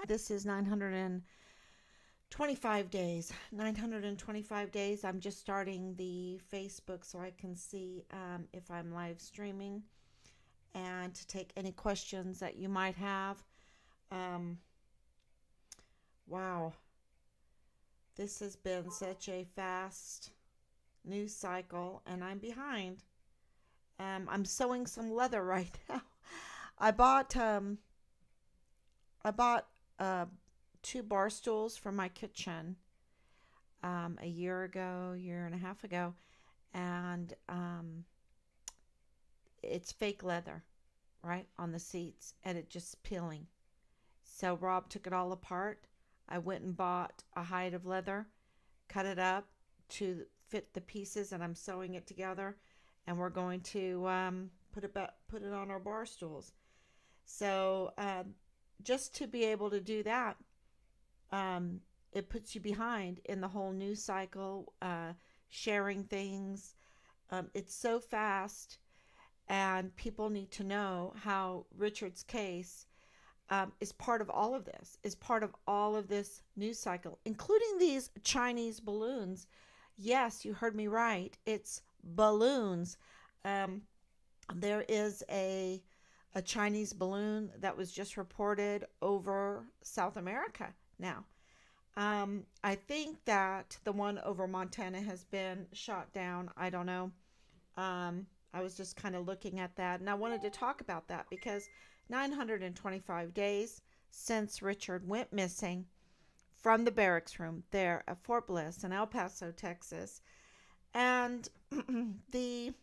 This is 925 days. 925 days. I'm just starting the Facebook so I can see if I'm live streaming and to take any questions that you might have. Um, wow, this has been such a fast news cycle, and I'm behind. I'm sewing some leather right now. I bought um, I bought two bar stools for my kitchen a year ago, year and a half ago, and it's fake leather, right, on the seats, and it just peeling. So Rob took it all apart. I went and bought a hide of leather, cut it up to fit the pieces, and I'm sewing it together. And we're going to put it on our bar stools. So just to be able to do that, it puts you behind in the whole news cycle, sharing things. It's so fast, and people need to know how Richard's case is part of all of this, is part of all of this news cycle, including these Chinese balloons. Yes, you heard me right. It's balloons. Um, there is a Chinese balloon that was just reported over South America now. I think that the one over Montana has been shot down. I don't know. I was just kind of looking at that, and I wanted to talk about that because 925 days since Richard went missing from the barracks room there at Fort Bliss in El Paso, Texas. And the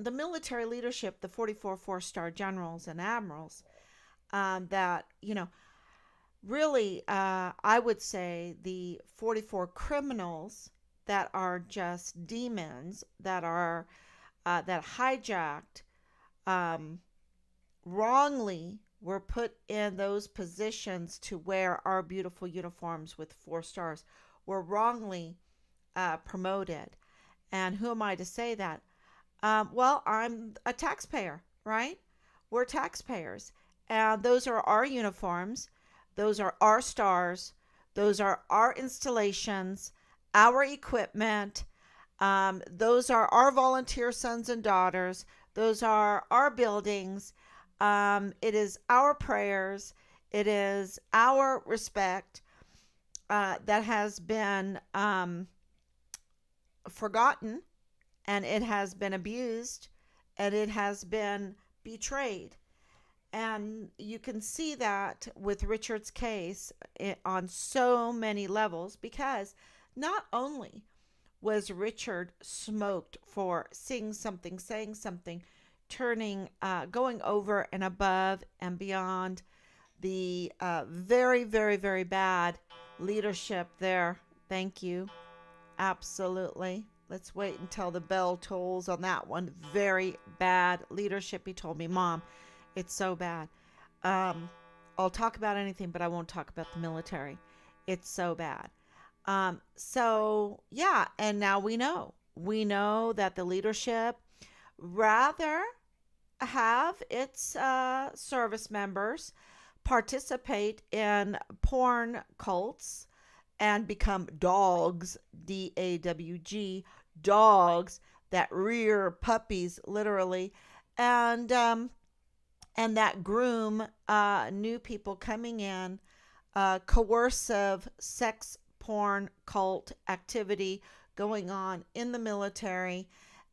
the military leadership, the 44 four-star generals and admirals, that, really, I would say the 44 criminals that are just demons that hijacked, um, wrongly were put in those positions to wear our beautiful uniforms with 4 stars, were wrongly promoted. And who am I to say that? Well, I'm a taxpayer, right? We're taxpayers. And those are our uniforms. Those are our stars. Those are our installations, our equipment. Those are our volunteer sons and daughters. Those are our buildings. It is our prayers. It is our respect that has been forgotten, and it has been abused, and it has been betrayed. And you can see that with Richard's case on so many levels, because not only was Richard smoked for seeing something, saying something, going over and above and beyond the very, very, very bad leadership there. Thank you. Absolutely. Let's wait until the bell tolls on that one. Very bad leadership. He told me, Mom, it's so bad. Um, I'll talk about anything, but I won't talk about the military. It's so bad. So yeah, and now we know. We know that the leadership rather have its service members participate in porn cults and become dogs, DAWG, dogs that rear puppies, literally, and that groom new people coming in, coercive sex porn cult activity going on in the military,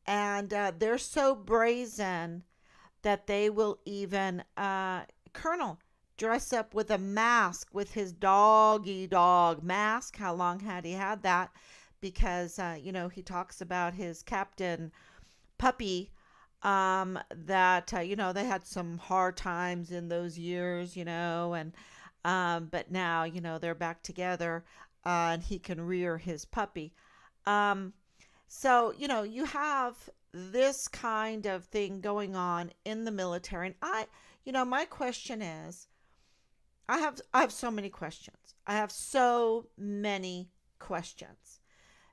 and they're so brazen that they will even Colonel dress up with a mask with his doggy dog mask. How long had he had that? Because he talks about his captain puppy, that they had some hard times in those years, and but now they're back together, and he can rear his puppy. So you have this kind of thing going on in the military, and my question is, I have so many questions. I have so many questions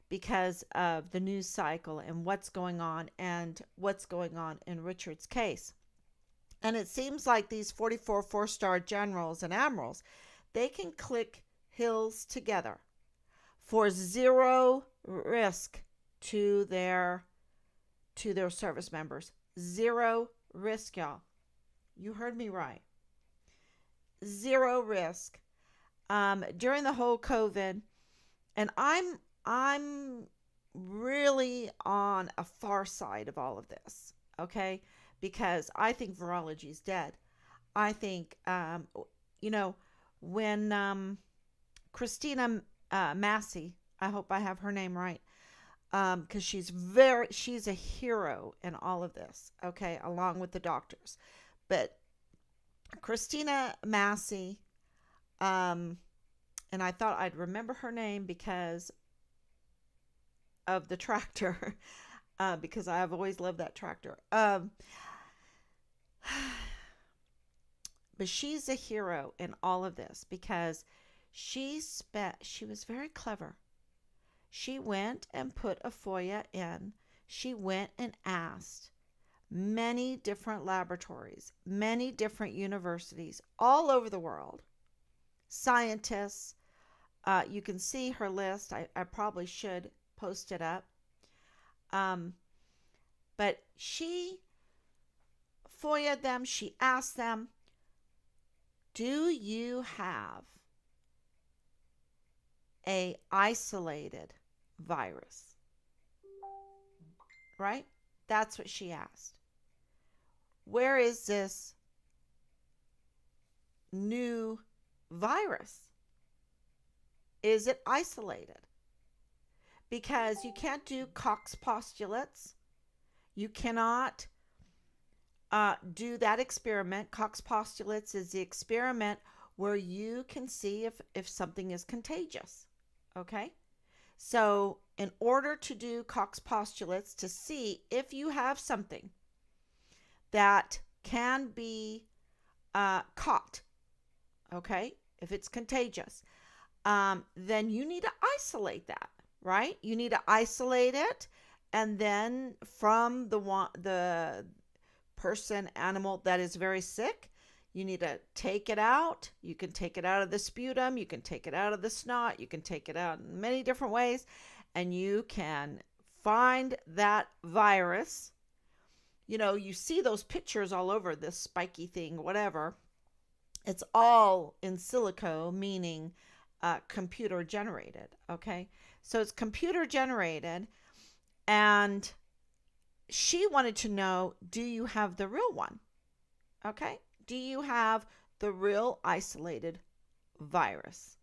because of the news cycle and what's going on in Richard's case. And it seems like these 44 four-star generals and admirals, they can click hills together for zero risk to their service members. Zero risk, y'all. You heard me right. Zero risk. During the whole COVID, and I'm really on a far side of all of this, okay? Because I think virology is dead. I think, you know, when Christina Massey, I hope I have her name right, because she's a hero in all of this, okay, along with the doctors. But Christina Massey, and I thought I'd remember her name because of the tractor, because I've always loved that tractor. But she's a hero in all of this because she was very clever. She went and put a FOIA in. She went and asked many different laboratories, many different universities all over the world, scientists. You can see her list. I probably should post it up. But she FOIA'd them. She asked them, do you have a isolated virus? Right? That's what she asked. Where is this new virus? Is it isolated? Because you can't do Cox postulates. You cannot do that experiment. Cox postulates is the experiment where you can see if something is contagious. Okay? So in order to do Cox postulates to see if you have something that can be caught, okay, if it's contagious, then you need to isolate that, right? You need to isolate it, and then from the person, animal that is very sick, you need to take it out. You can take it out of the sputum, you can take it out of the snot, you can take it out in many different ways, and you can find that virus. You know, you see those pictures all over, this spiky thing, whatever. It's all in silico, meaning computer generated, okay? So it's computer generated, and she wanted to know, do you have the real one? Okay? Do you have the real isolated virus?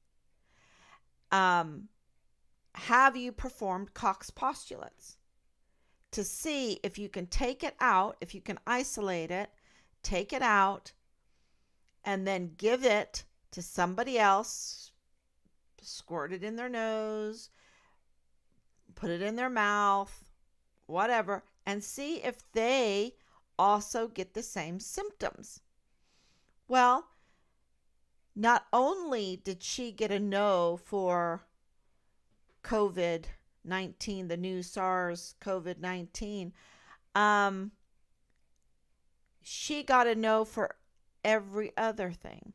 Have you performed Cox postulates to see if you can take it out, if you can isolate it, take it out, and then give it to somebody else, squirt it in their nose, put it in their mouth, whatever, and see if they also get the same symptoms? Well, not only did she get a no for COVID-19, the new SARS COVID-19, she got a no for every other thing,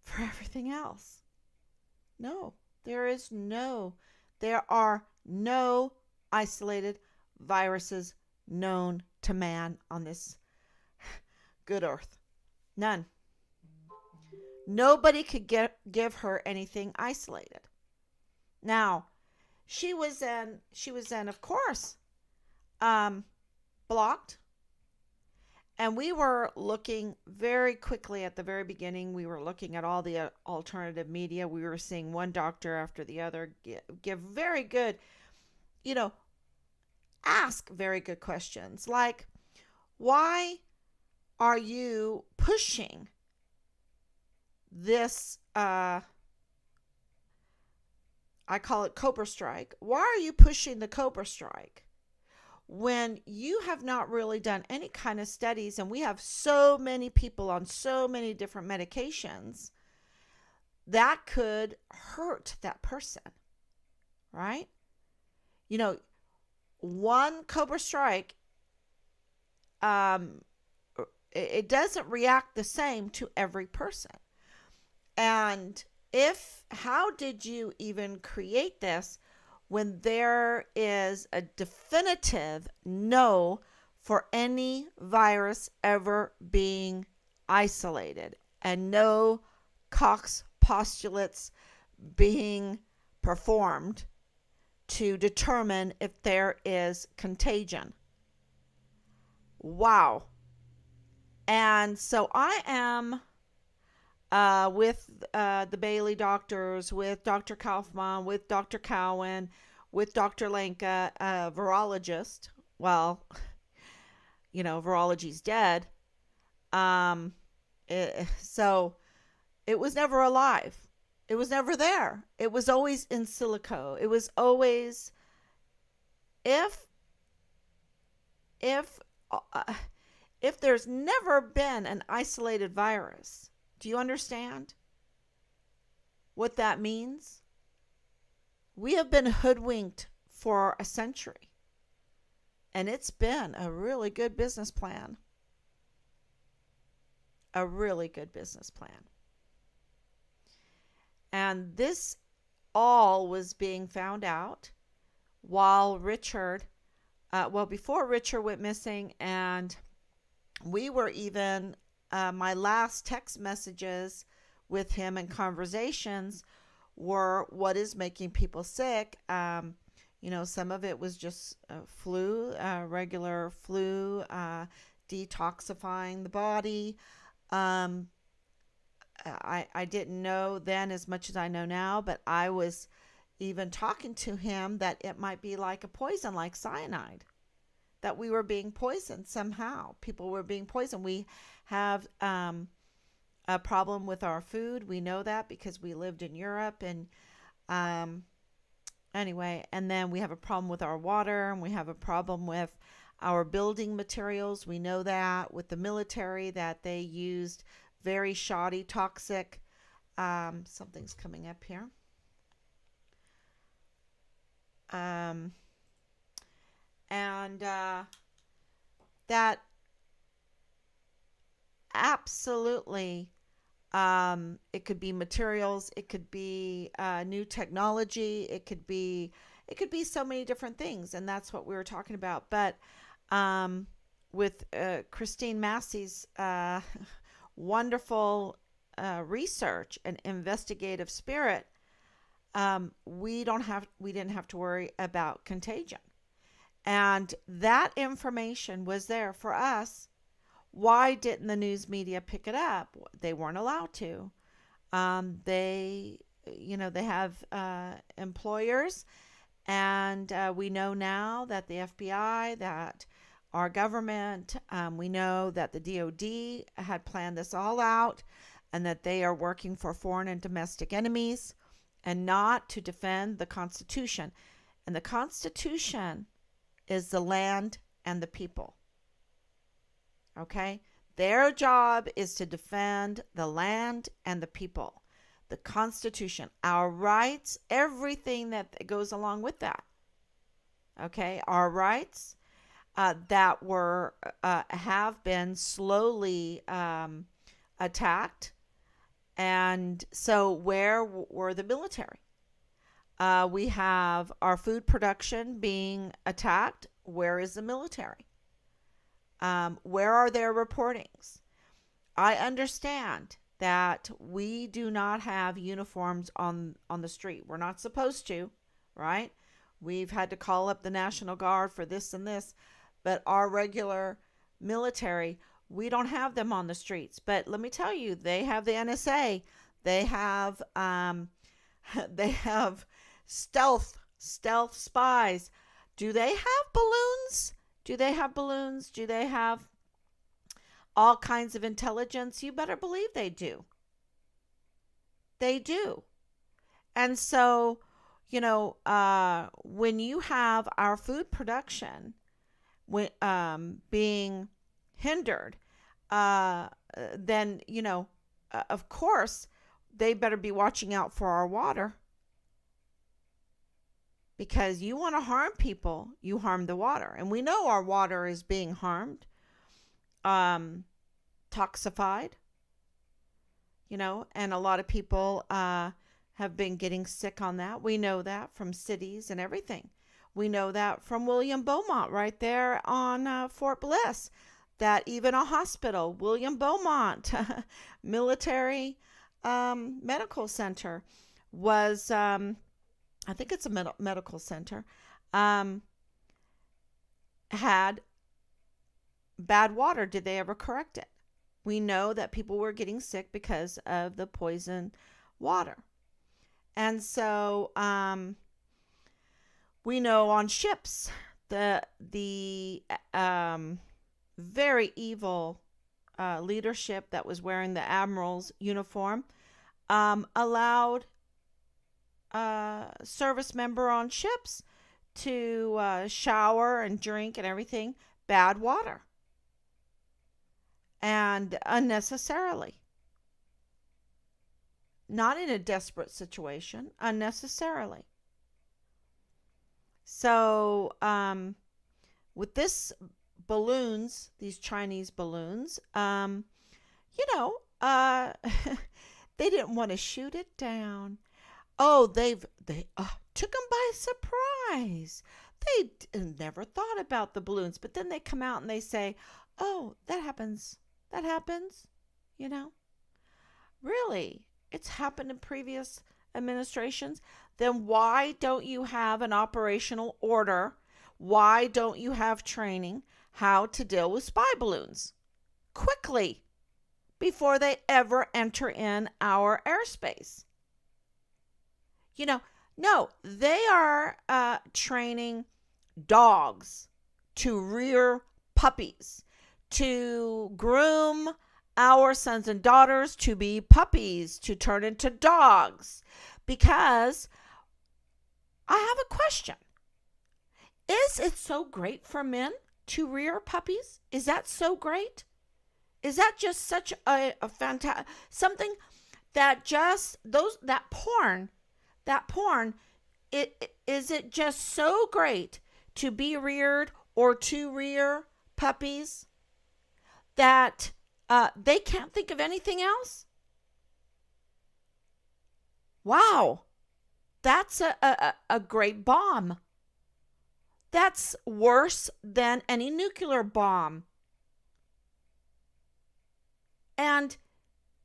for everything else. No, there are no isolated viruses known to man on this good earth. None. Nobody could give her anything isolated. Now, she was then, of course, blocked. And we were looking very quickly at the very beginning. We were looking at all the alternative media. We were seeing one doctor after the other give very good, ask very good questions. Like, why are you pushing this, I call it Cobra Strike. Why are you pushing the Cobra Strike when you have not really done any kind of studies, and we have so many people on so many different medications that could hurt that person, right? One Cobra Strike, it doesn't react the same to every person. And how did you even create this when there is a definitive no for any virus ever being isolated and no Cox postulates being performed to determine if there is contagion? Wow. And so I am with the Bailey doctors, with Dr. Kaufman, with Dr. Cowan, with Dr. Lenka, a virologist. Well, virology's dead. Um, so it was never alive. It was never there. It was always in silico. It was always if if uh, if there's never been an isolated virus. Do you understand what that means? We have been hoodwinked for a century, and it's been a really good business plan. A really good business plan. And this all was being found out while before Richard went missing, and we were even, my last text messages with him and conversations were what is making people sick. Some of it was just flu, regular flu, detoxifying the body. I didn't know then as much as I know now, but I was even talking to him that it might be like a poison, like cyanide, that we were being poisoned somehow. People were being poisoned. We have a problem with our food. We know that because we lived in Europe. And anyway, and then we have a problem with our water, and we have a problem with our building materials. We know that with the military, that they used very shoddy, toxic, something's coming up here. And that absolutely, it could be materials, it could be new technology, it could be so many different things, and that's what we were talking about. But with Christine Massey's wonderful research and investigative spirit, we didn't have to worry about contagion. And that information was there for us. Why didn't the news media pick it up? They weren't allowed to. They have employers, and we know now that the FBI, that our government, we know that the DOD had planned this all out, and that they are working for foreign and domestic enemies and not to defend the Constitution. And the Constitution is the land and the people. Okay? Their job is to defend the land and the people. The Constitution, our rights, everything that goes along with that. Okay? Our rights that were have been slowly attacked. And so where were the military? We have our food production being attacked. Where is the military? Where are their reportings? I understand that we do not have uniforms on the street. We're not supposed to, right? We've had to call up the National Guard for this and this. But our regular military, we don't have them on the streets. But let me tell you, they have the NSA. They have stealth spies. Do they have balloons? Do they have all kinds of intelligence? You better believe they do. They do. And so, when you have our food production being hindered, then, of course, they better be watching out for our water. Because you want to harm people, you harm the water. And we know our water is being harmed, toxified. and a lot of people have been getting sick on that. We know that from cities and everything. We know that from William Beaumont right there on Fort Bliss, that even a hospital, William Beaumont Military Medical Center, was, I think it's a medical center, um, had bad water. Did they ever correct it? We know that people were getting sick because of the poison water. And so we know on ships, the very evil leadership that was wearing the admiral's uniform allowed service member on ships to shower and drink and everything bad water, and unnecessarily. Not in a desperate situation, unnecessarily. So, with these Chinese balloons, you know, uh, they didn't want to shoot it down. Oh, they took them by surprise. Never thought about the balloons, but then they come out and they say, "Oh, that happens. That happens." You know, really, it's happened in previous administrations. Then why don't you have an operational order? Why don't you have training how to deal with spy balloons quickly before they ever enter in our airspace? No, they are training dogs to rear puppies, to groom our sons and daughters to be puppies, to turn into dogs. Because I have a question. Is it so great for men to rear puppies? Is that so great? Is that just such a fantastic something that just that porn, is it just so great to be reared or to rear puppies that they can't think of anything else? Wow, that's a great bomb. That's worse than any nuclear bomb. And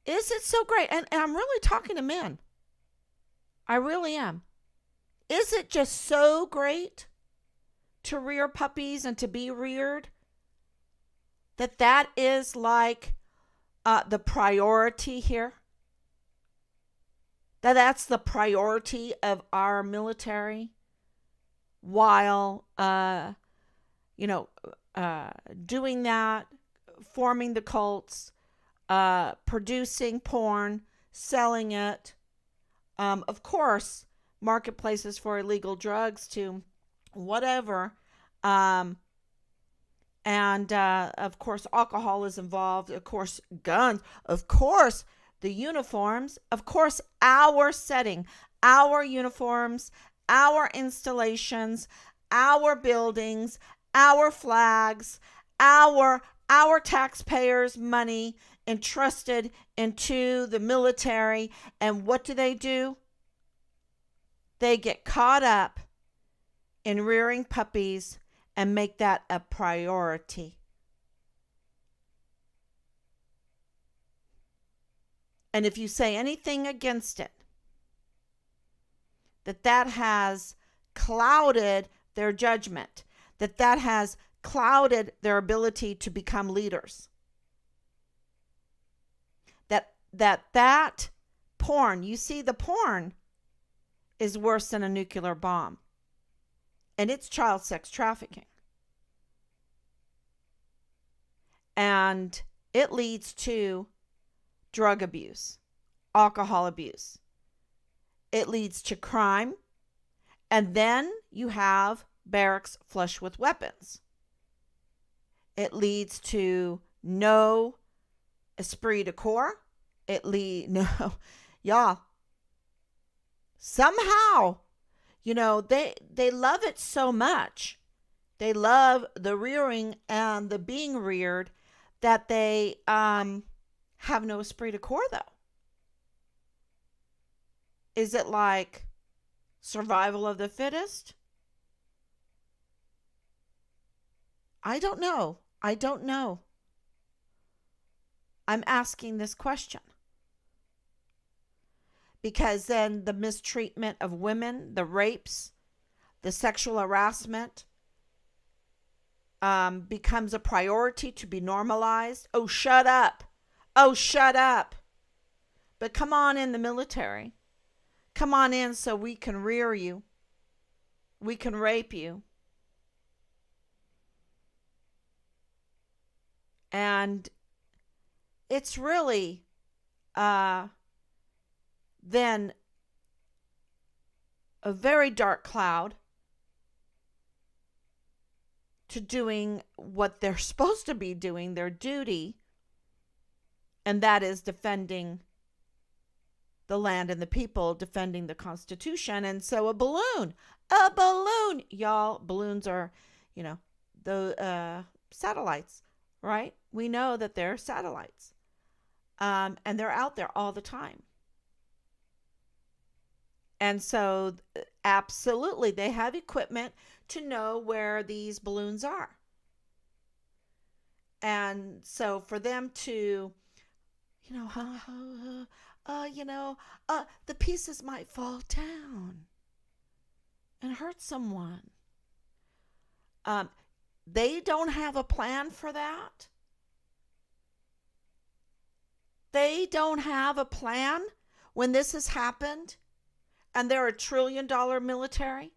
is it so great? And I'm really talking to men. I really am. Is it just so great to rear puppies and to be reared that is like the priority here? That's the priority of our military, while doing that, forming the cults, producing porn, selling it, of course, marketplaces for illegal drugs to whatever, and of course alcohol is involved, of course guns, of course the uniforms, of course our setting, our uniforms, our installations, our buildings, our flags, our taxpayers' money entrusted into the military. And what do? They get caught up in rearing puppies and make that a priority. And if you say anything against it, that has clouded their judgment, that has clouded their ability to become leaders, that porn, you see, the porn is worse than a nuclear bomb, and it's child sex trafficking, and it leads to drug abuse, alcohol abuse. It leads to crime, and then you have barracks flush with weapons. It leads to no esprit de corps. Y'all. Somehow, they love it so much. They love the rearing and the being reared that they have no esprit de corps, though. Is it like survival of the fittest? I don't know. I don't know. I'm asking this question because then the mistreatment of women, the rapes, the sexual harassment becomes a priority to be normalized. Oh, shut up. Oh, shut up. But come on in the military. Come on in so we can rear you. We can rape you. And it's really then a very dark cloud to doing what they're supposed to be doing, their duty, and that is defending the land and the people, defending the Constitution. And so a balloon, y'all, balloons are, the satellites, right? We know that they're satellites, and they're out there all the time. And so, absolutely, they have equipment to know where these balloons are. And so, for them to, the pieces might fall down and hurt someone. They don't have a plan for that. They don't have a plan when this has happened and they're $1 trillion military.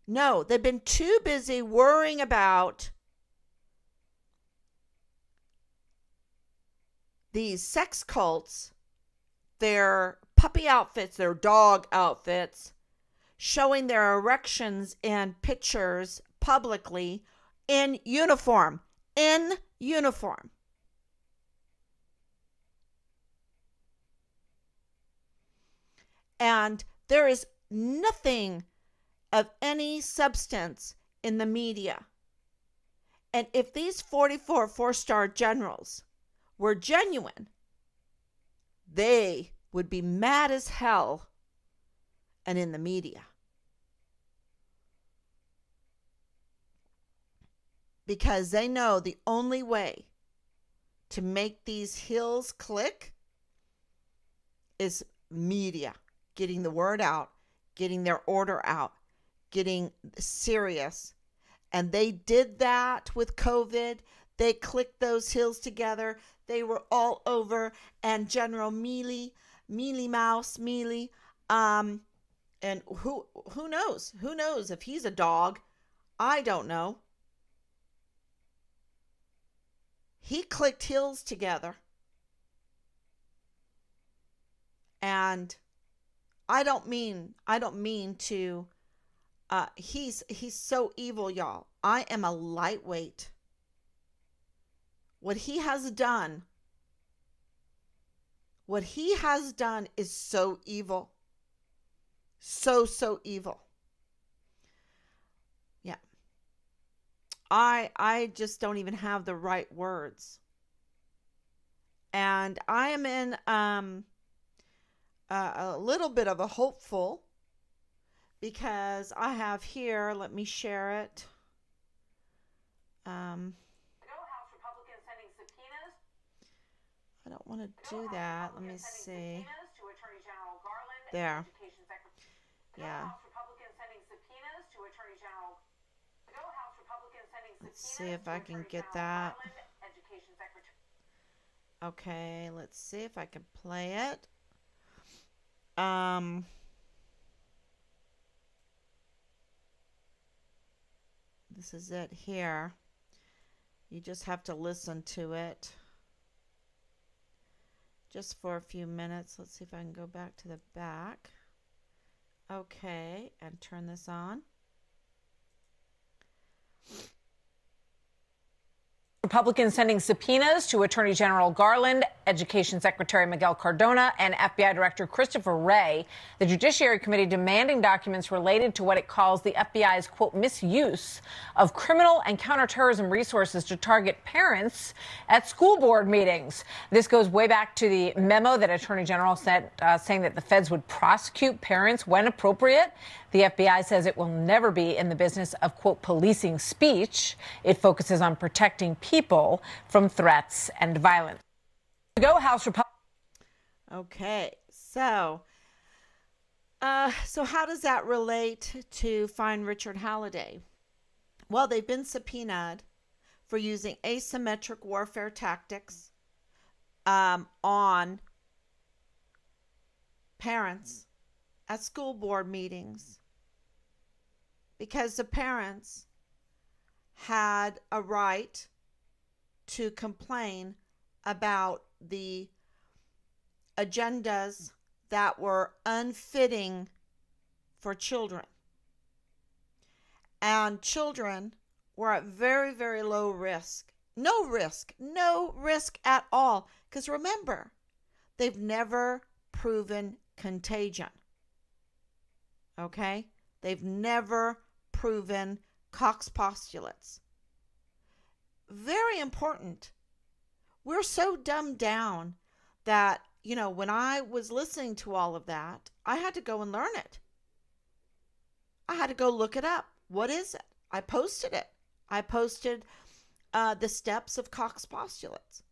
No, they've been too busy worrying about these sex cults, their puppy outfits, their dog outfits, showing their erections in pictures publicly in uniform. In uniform. And there is nothing of any substance in the media. And if these 44 four-star generals were genuine, they would be mad as hell and in the media. Because they know the only way to make these hills click is media, getting the word out, getting their order out, getting serious. And they did that with COVID. They clicked those hills together. They were all over. And General Mealy, and who knows? Who knows if he's a dog? I don't know. He clicked hills together. And I don't mean to he's so evil, y'all. I am a lightweight. What he has done is so evil. So evil. Yeah. I just don't even have the right words. And I am in a little bit of a hopeful because I have here, let me share it. I don't want to do that. Let me see. There. Yeah. Let's see if I can get that. Okay, let's see if I can play it. This is it here. You just have to listen to it just for a few minutes. Let's see if I can go back to the back. Okay, and turn this on. Republicans sending subpoenas to Attorney General Garland, Education Secretary Miguel Cardona, and FBI Director Christopher Wray. The Judiciary Committee demanding documents related to what it calls the FBI's, quote, misuse of criminal and counterterrorism resources to target parents at school board meetings. This goes way back to the memo that Attorney General sent saying that the feds would prosecute parents when appropriate. The FBI says it will never be in the business of, quote, policing speech. It focuses on protecting people from threats and violence. To go, House Republicans. Okay, so how does that relate to Find Richard Halliday? Well, they've been subpoenaed for using asymmetric warfare tactics on parents at school board meetings, because the parents had a right to complain about the agendas that were unfitting for children. And children were at very, very low risk. No risk at all. Because remember, they've never proven contagion. Okay? They've never proven Cox postulates. Very important. We're so dumbed down that, when I was listening to all of that, I had to go and learn it. I had to go look it up. What is it? I posted it. I posted the steps of Cox postulates.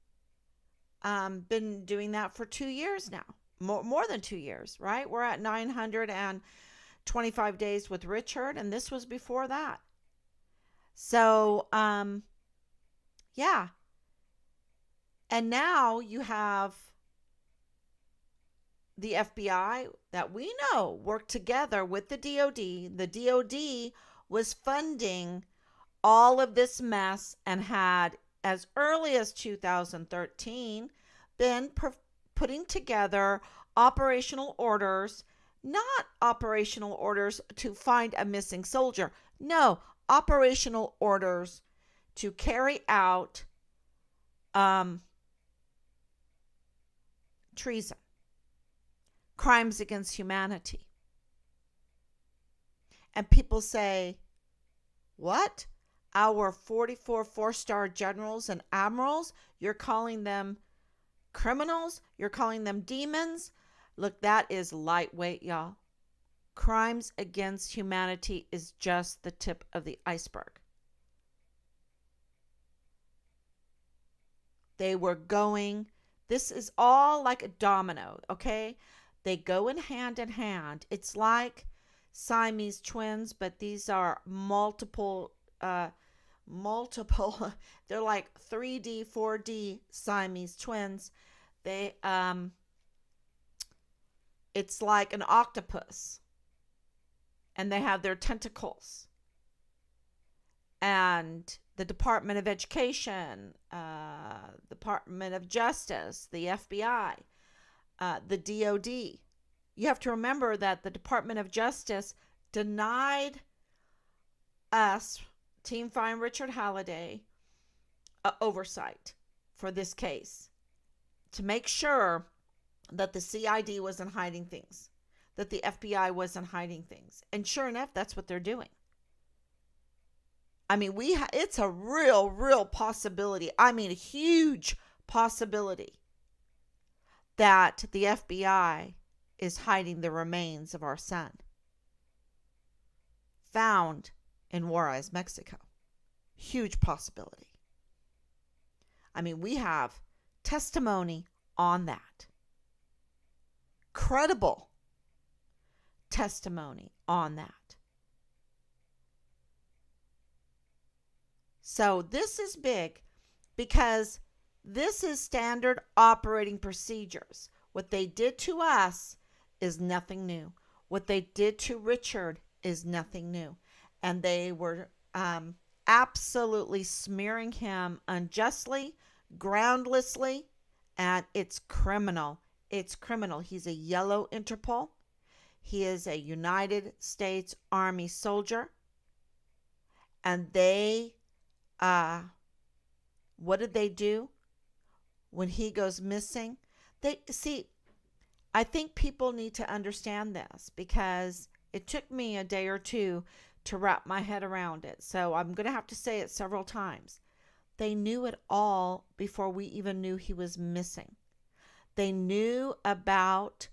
Been doing that for 2 years now. More than 2 years, right? We're at 925 days with Richard, and this was before that. So, yeah. And now you have the FBI that we know worked together with the DOD. The DOD was funding all of this mess and had, as early as 2013, been putting together operational orders, not operational orders to find a missing soldier. No, operational orders to carry out treason, crimes against humanity. And people say, what? Our 44 four-star generals and admirals, you're calling them criminals? You're calling them demons? Look, that is lightweight, y'all. Crimes against humanity is just the tip of the iceberg. They were going, this is all like a domino, okay? They go in hand. It's like Siamese twins, but these are multiple, they're like 3D, 4D Siamese twins. They, it's like an octopus, and they have their tentacles. And the Department of Education, Department of Justice, the FBI, the DOD. You have to remember that the Department of Justice denied us, Team Find Richard Halliday, oversight for this case to make sure that the CID wasn't hiding things, that the FBI wasn't hiding things. And sure enough, that's what they're doing. I mean, it's a real possibility. I mean, a huge possibility that the FBI is hiding the remains of our son found in Juarez, Mexico. Huge possibility. I mean, we have testimony on that. Credible testimony on that. So this is big because this is standard operating procedures. What they did to us is nothing new. What they did to Richard is nothing new. And they were absolutely smearing him unjustly, groundlessly, and it's criminal. It's criminal. He's a yellow Interpol. He is a United States Army soldier. And they What did they do when he goes missing? They see, I think people need to understand this because it took me a day or two to wrap my head around it. So I'm going to have to say it several times. They knew it all before we even knew he was missing. They knew about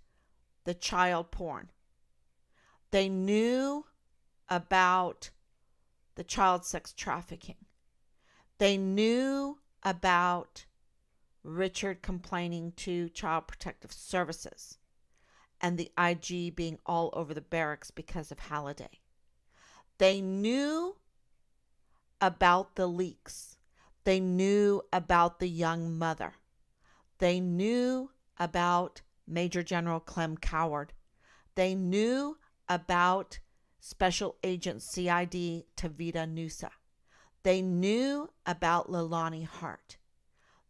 the child porn. They knew about the child sex trafficking. They knew about Richard complaining to Child Protective Services and the IG being all over the barracks because of Halliday. They knew about the leaks. They knew about the young mother. They knew about Major General Clem Coward. They knew about Special Agent CID Tavita Nusa. They knew about Leilani Hart.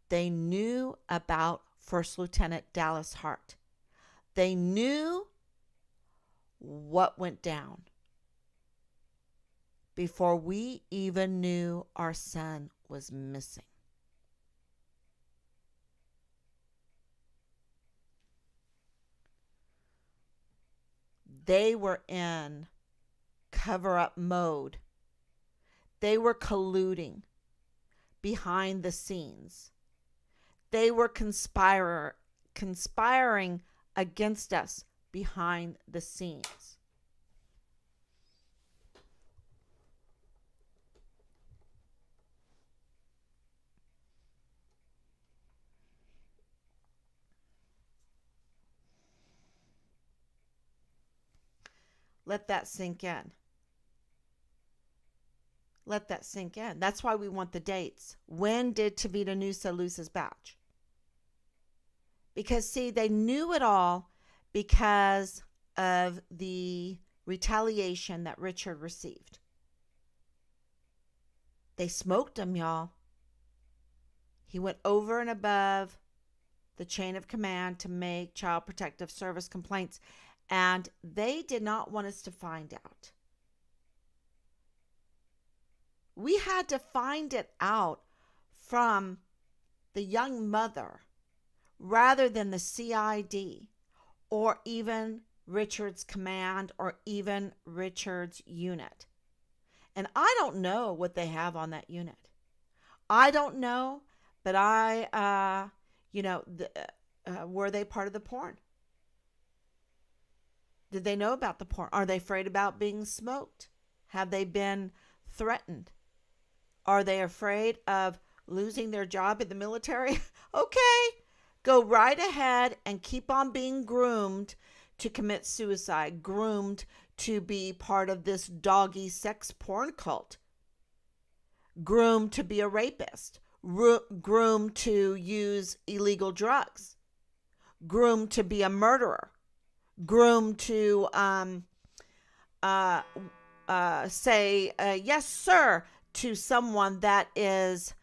They knew about First Lieutenant Dallas Hart. They knew what went down before we even knew our son was missing. They were in cover-up mode. They were colluding behind the scenes. They were conspiring against us behind the scenes. Let that sink in. Let that sink in. That's why we want the dates. When did Tavita Nusa lose his badge? Because, see, they knew it all because of the retaliation that Richard received. They smoked him, y'all. He went over and above the chain of command to make Child Protective Service complaints, and they did not want us to find out. We had to find it out from the young mother rather than the CID or even Richard's command or even Richard's unit. And I don't know what they have on that unit. I don't know, but were they part of the porn? Did they know about the porn? Are they afraid about being smoked? Have they been threatened? Are they afraid of losing their job in the military? Okay, go right ahead and keep on being groomed to commit suicide, groomed to be part of this doggy sex porn cult, groomed to be a rapist, groomed to use illegal drugs, groomed to be a murderer, groomed to say yes, sir, to someone that is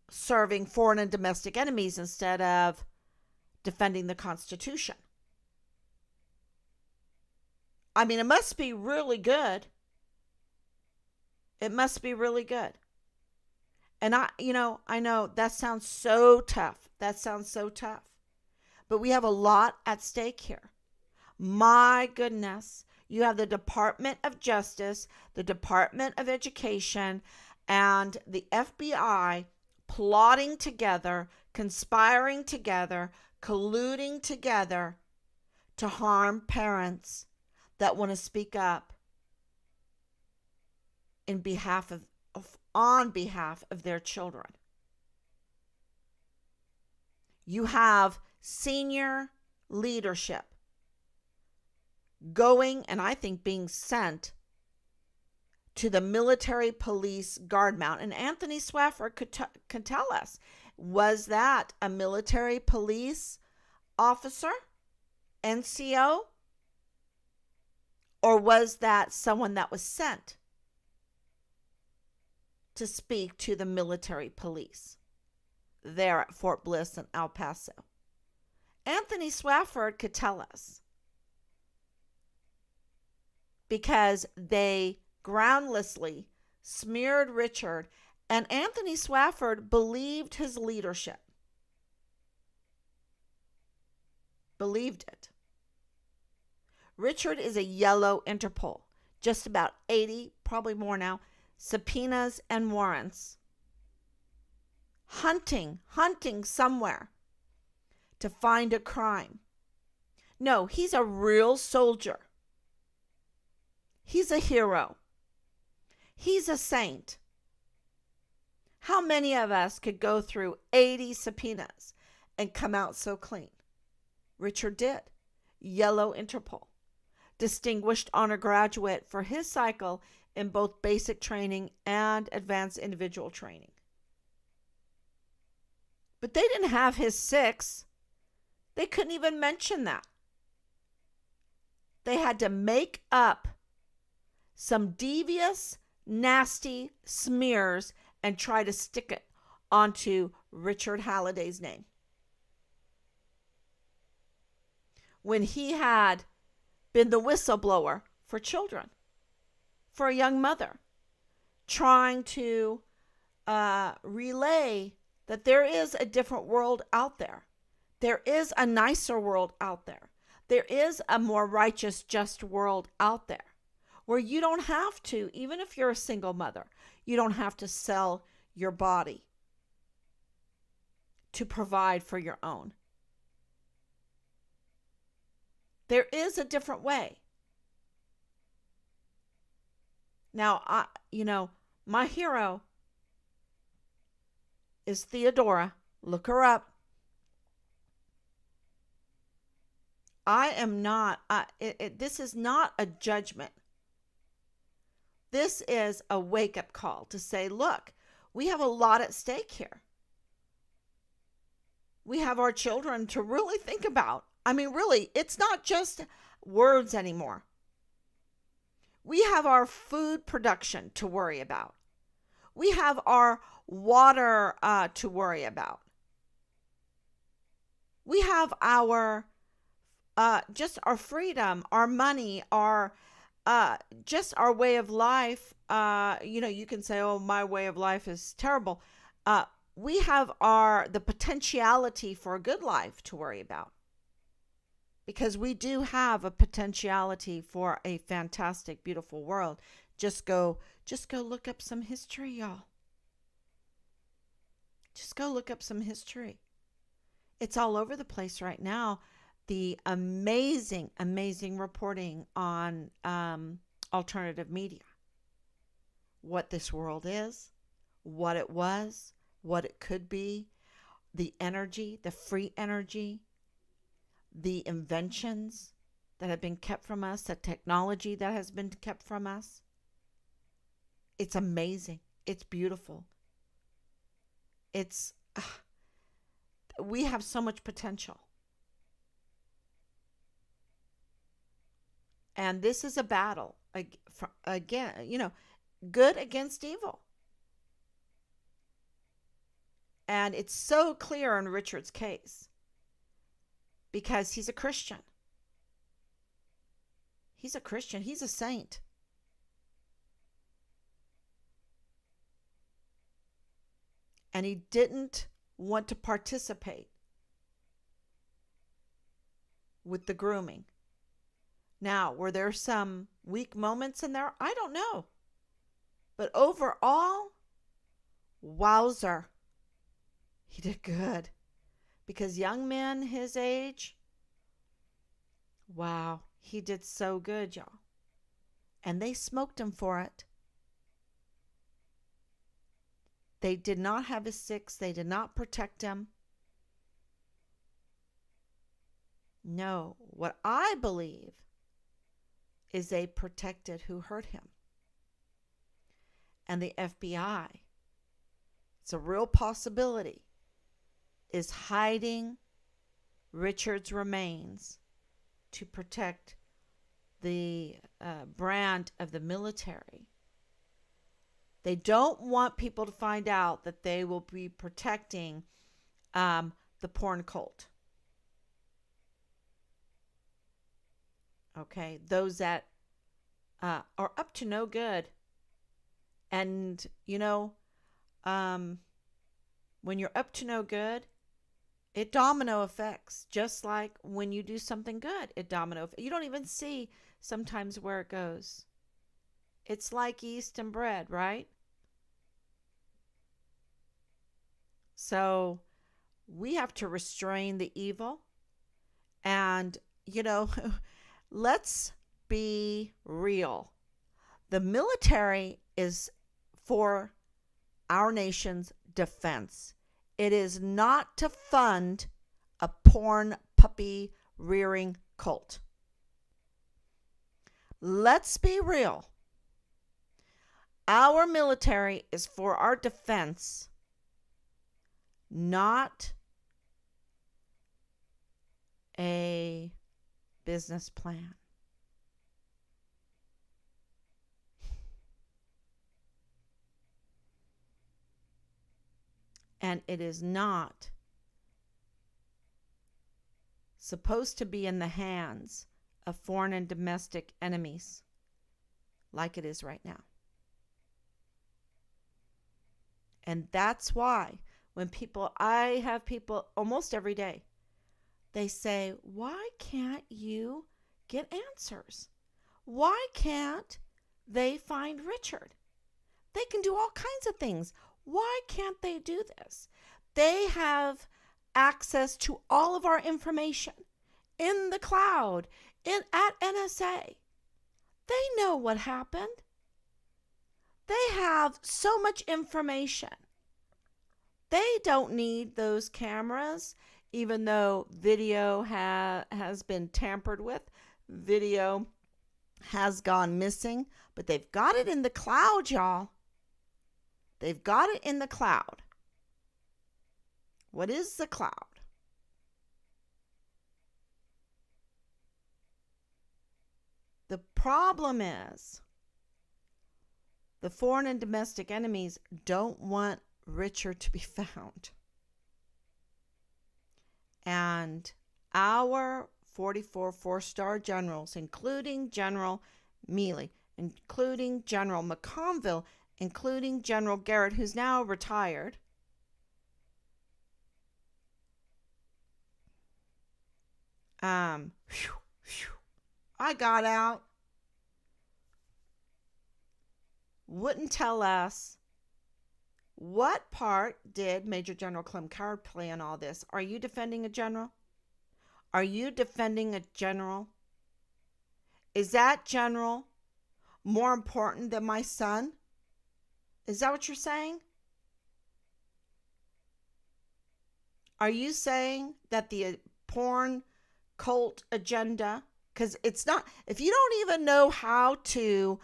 serving foreign and domestic enemies instead of defending the Constitution. I mean, it must be really good. It must be really good. And I know that sounds so tough. That sounds so tough. But we have a lot at stake here. My goodness. You have the Department of Justice, the Department of Education, and the FBI plotting together, conspiring together, colluding together to harm parents that want to speak up on behalf of their children. You have senior leadership going, and I think being sent to the military police guard mount. And Anthony Swafford could tell us, was that a military police officer, NCO, or was that someone that was sent to speak to the military police there at Fort Bliss and El Paso? Anthony Swafford could tell us, because they groundlessly smeared Richard, and Anthony Swafford believed his leadership. Believed it. Richard is a yellow Interpol. Just about 80, probably more now, subpoenas and warrants. Hunting somewhere to find a crime. No, he's a real soldier. He's a hero. He's a saint. How many of us could go through 80 subpoenas and come out so clean? Richard did. Yellow Interpol. Distinguished honor graduate for his cycle in both basic training and advanced individual training. But they didn't have his 6. They couldn't even mention that. They had to make up some devious, nasty smears and try to stick it onto Richard Halliday's name. When he had been the whistleblower for children, for a young mother, trying to relay that there is a different world out there. There is a nicer world out there. There is a more righteous, just world out there where you don't have to, even if you're a single mother, you don't have to sell your body to provide for your own. There is a different way. Now, my hero is Theodora. Look her up. I am not, this is not a judgment. This is a wake-up call to say, look, we have a lot at stake here. We have our children to really think about. I mean, really, it's not just words anymore. We have our food production to worry about. We have our water to worry about. We have our just our freedom, our money, our just our way of life. You can say, "Oh, my way of life is terrible." We have the potentiality for a good life to worry about, because we do have a potentiality for a fantastic, beautiful world. Just go look up some history, y'all. Just go look up some history. It's all over the place right now. The amazing, amazing reporting on alternative media. What this world is, what it was, what it could be, the energy, the free energy, the inventions that have been kept from us, the technology that has been kept from us. It's amazing. It's beautiful. We have so much potential. And this is a battle, again, good against evil. And it's so clear in Richard's case because he's a Christian. He's a Christian. He's a saint. And he didn't want to participate with the grooming. Now, were there some weak moments in there? I don't know. But overall, wowzer, he did good. Because young men his age, wow, he did so good, y'all. And they smoked him for it. They did not have his 6. They did not protect him. No, what I believe is they protected who hurt him. And the FBI, it's a real possibility, is hiding Richard's remains to protect the brand of the military. They don't want people to find out that they will be protecting the porn cult. Okay, those that are up to no good And, when you're up to no good, it domino effects. Just like when you do something good, it domino. You don't even see sometimes where it goes. It's like yeast and bread, right? So we have to restrain the evil. And, let's be real. The military is for our nation's defense. It is not to fund a porn puppy rearing cult. Let's be real. Our military is for our defense, not a business plan. And it is not supposed to be in the hands of foreign and domestic enemies like it is right now. And that's why I have people almost every day, they say, why can't you get answers? Why can't they find Richard? They can do all kinds of things. Why can't they do this? They have access to all of our information in the cloud, at NSA. They know what happened. They have so much information. They don't need those cameras, even though video has been tampered with. Video has gone missing, but they've got it in the cloud, y'all. They've got it in the cloud. What is the cloud? The problem is the foreign and domestic enemies don't want Richard to be found. And our 44 four-star generals, including General Mealy, including General McConville, including General Garrett, who's now retired, I got out, wouldn't tell us what part did Major General Clem Coward play in all this. Are you defending a general? Are you defending a general? Is that general more important than my son? Is that what you're saying? Are you saying that the porn cult agenda, because it's not, if you don't even know how to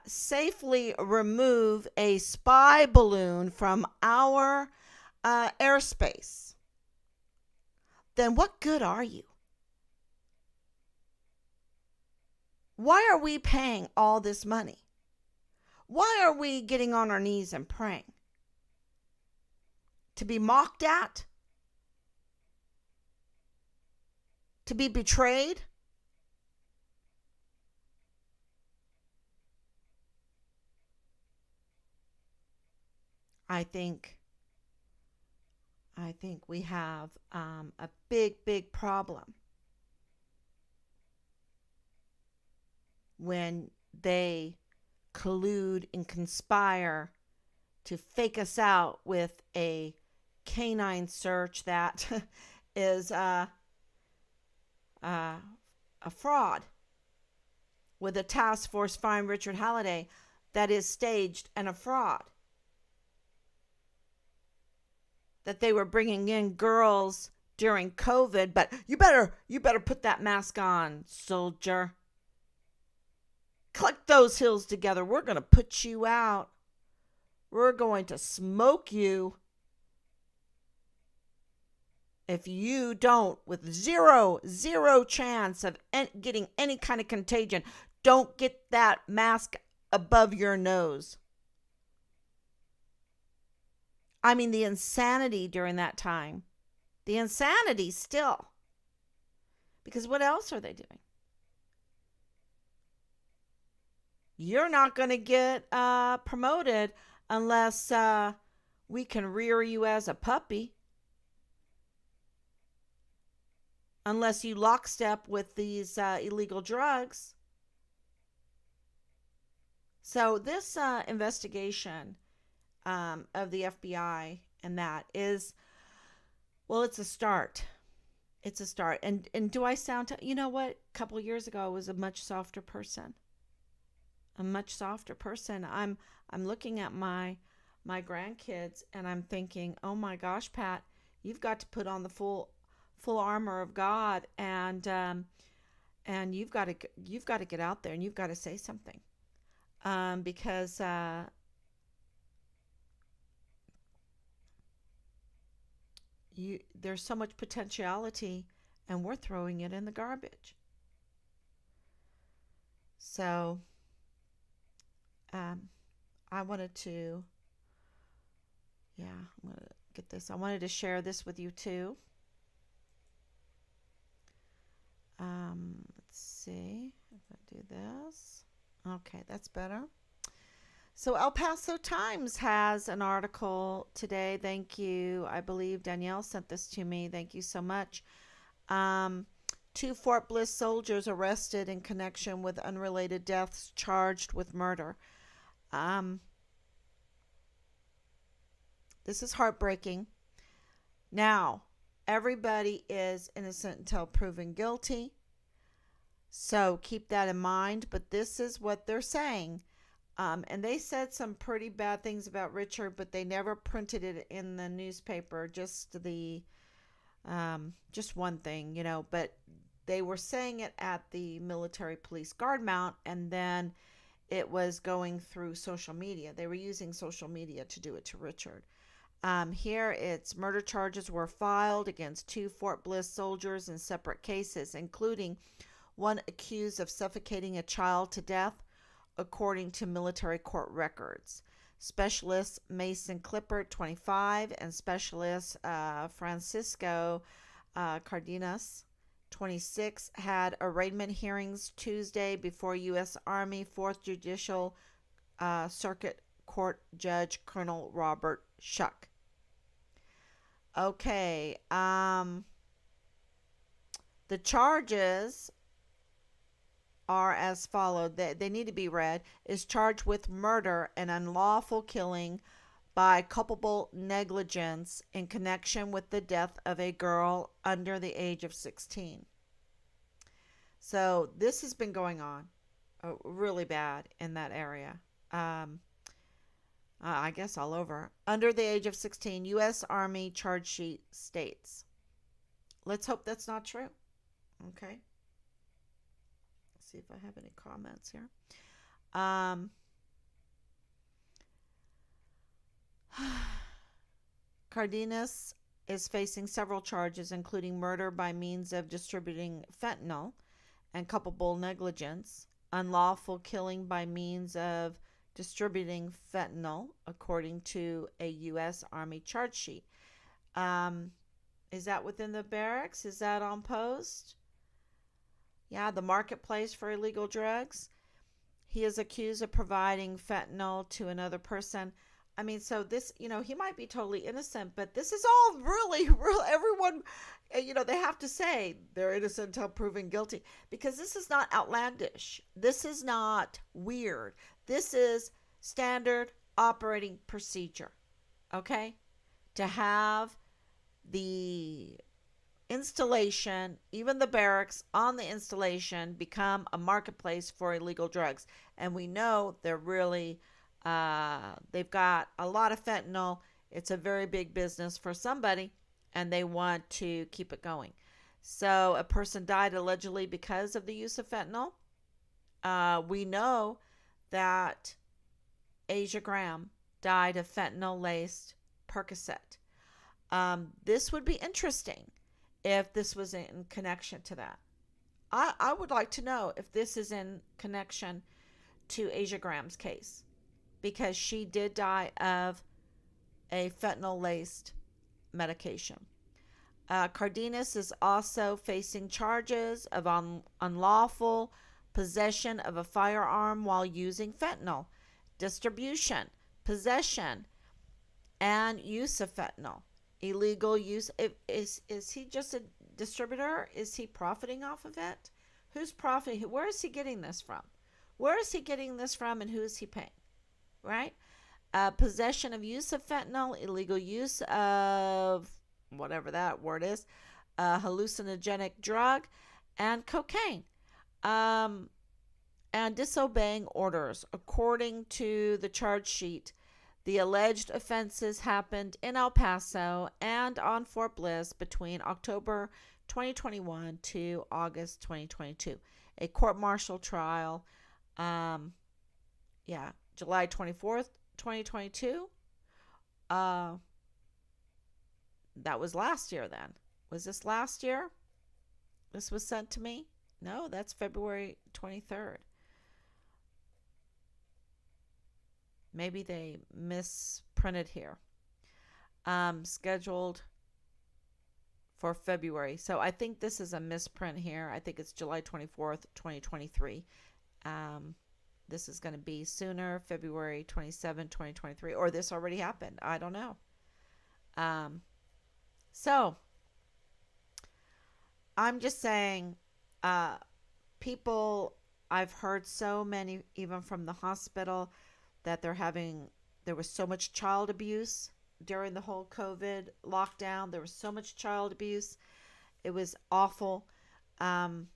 safely remove a spy balloon from our airspace, then what good are you? Why are we paying all this money? Why are we getting on our knees and praying? To be mocked at? To be betrayed? I think we have a big problem when they collude and conspire to fake us out with a canine search that is a fraud, with a task force Find Richard Halliday that is staged and a fraud. That they were bringing in girls during COVID, but you better put that mask on, soldier. Collect those heels together. We're going to put you out. We're going to smoke you if you don't, with zero chance of getting any kind of contagion. Don't get that mask above your nose. I mean, the insanity during that time. The insanity still. Because what else are they doing? You're not going to get promoted unless we can rear you as a puppy, unless you lockstep with these illegal drugs. So this investigation of the FBI and that is, well, it's a start. It's a start. And do I sound? You know what? A couple years ago, I was a much softer person. A much softer person. I'm looking at my grandkids and I'm thinking, oh my gosh, Pat, you've got to put on the full armor of God, and you've got to get out there and you've got to say something, because there's so much potentiality and we're throwing it in the garbage. So um, I wanted to, yeah, I'm gonna get this. I wanted to share this with you too. Let's see if I do this. Okay, that's better. So El Paso Times has an article today. Thank you. I believe Danielle sent this to me. Thank you so much. Um, Two Fort Bliss soldiers arrested in connection with unrelated deaths, charged with murder. Um, this is heartbreaking. Now, everybody is innocent until proven guilty. So keep that in mind. But this is what they're saying. And they said some pretty bad things about Richard, but they never printed it in the newspaper. Just one thing, But they were saying it at the military police guard mount, and then it was going through social media. They were using social media to do it to Richard. Here it's murder charges were filed against two Fort Bliss soldiers in separate cases, including one accused of suffocating a child to death, according to military court records. Specialist Mason Clippert, 25, and Specialist Francisco Cardenas, 26, had arraignment hearings Tuesday before U.S. Army 4th Judicial Circuit Court Judge Colonel Robert Schuck. Okay, the charges are as followed. They need to be read. Is charged with murder and unlawful killing by culpable negligence in connection with the death of a girl under the age of 16. So this has been going on really bad in that area. I guess all over. Under the age of 16, U.S. Army charge sheet states. Let's hope that's not true. Okay. See if I have any comments here. Cardenas is facing several charges, including murder by means of distributing fentanyl and culpable negligence, unlawful killing by means of distributing fentanyl, according to a U.S. Army charge sheet. Is that within the barracks? Is that on post? Yeah, the marketplace for illegal drugs. He is accused of providing fentanyl to another person. I mean, so this, he might be totally innocent, but this is all really, real. Everyone, they have to say they're innocent until proven guilty, because this is not outlandish. This is not weird. This is standard operating procedure, okay? To have the installation, even the barracks on the installation, become a marketplace for illegal drugs. And we know they're really, they've got a lot of fentanyl. It's a very big business for somebody, and they want to keep it going. So a person died allegedly because of the use of fentanyl. We know that Asia Graham died of fentanyl-laced Percocet. This would be interesting if this was in connection to that. I would like to know if this is in connection to Asia Graham's case, because she did die of a fentanyl-laced medication. Cardenas is also facing charges of unlawful possession of a firearm while using fentanyl, distribution, possession, and use of fentanyl, illegal use. Is he just a distributor? Is he profiting off of it? Who's profiting? Where is he getting this from? Where is he getting this from, and who is he paying? Right? Possession of use of fentanyl, illegal use of whatever that word is, hallucinogenic drug, and cocaine, and disobeying orders. According to the charge sheet, the alleged offenses happened in El Paso and on Fort Bliss between October 2021 to August 2022. A court-martial trial, July 24th, 2022. That was last year then. Was this last year? This was sent to me? No, that's February 23rd. Maybe they misprinted here. Scheduled for February. So I think this is a misprint here. I think it's July 24th, 2023. This is going to be sooner, February 27, 2023. Or this already happened. I don't know. So I'm just saying, people, I've heard so many, even from the hospital, that there was so much child abuse during the whole COVID lockdown. There was so much child abuse. It was awful. And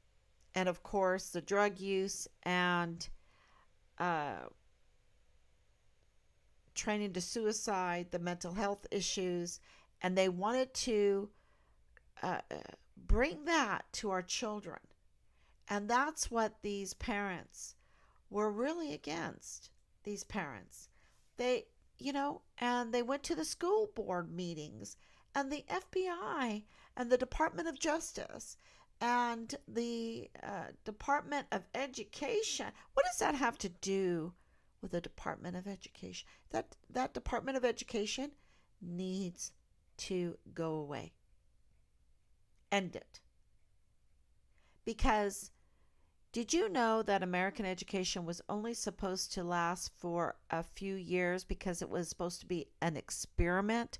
of course, the drug use and training to suicide, the mental health issues. And they wanted to bring that to our children. And that's what these parents were really against. These parents, they went to the school board meetings, and the FBI and the Department of Justice and the Department of Education. What does that have to do with the Department of Education? That Department of Education needs to go away. End it. Because did you know that American education was only supposed to last for a few years because it was supposed to be an experiment?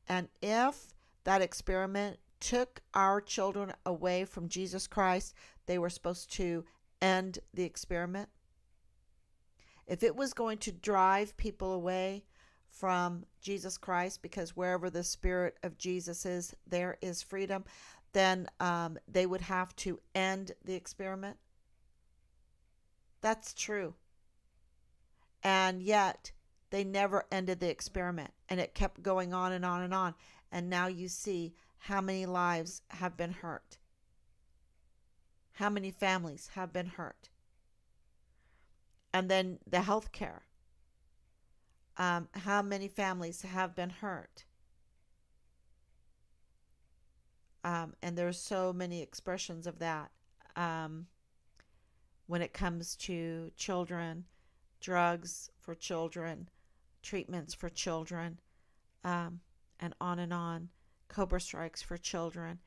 And if that experiment took our children away from Jesus Christ, they were supposed to end the experiment. If it was going to drive people away from Jesus Christ, because wherever the Spirit of Jesus is, there is freedom, then they would have to end the experiment. That's true. And yet, they never ended the experiment. And it kept going on and on and on. And now you see how many lives have been hurt. How many families have been hurt. And then the health care. How many families have been hurt. And there's so many expressions of that. When it comes to children, drugs for children, treatments for children, and on, Cobra strikes for children.